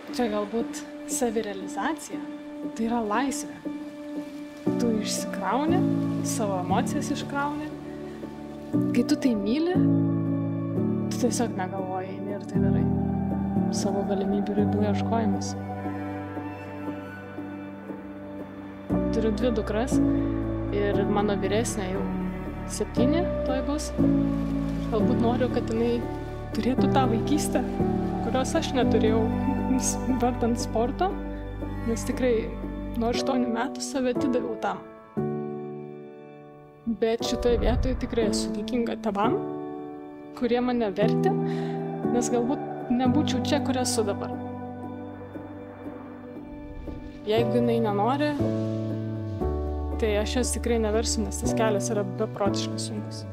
Čia galbūt savirealizacija, tai yra laisvė. Tu išsikrauni, savo emocijas iškrauni. Kai tu tai myli, tu tiesiog negalvoji, eini ir tai darai. Savo galimybių ribų ieškojimas. Turiu 2 dukras ir mano vyresnė jau 7 tuoj bus. Galbūt noriu, kad jinai turėtų tą vaikystę, kurios aš neturėjau vardant sporto, nes tikrai nuo 8 metų save atidaviau tam. Bet šitoje vietoje tikrai esu dėkinga tėvam, kurie mane vertė, nes galbūt nebūčiau čia, kur esu dabar. Jeigu jinai nenori, tai aš jos tikrai neversiu, nes tas kelias yra beprotiškai sunkus.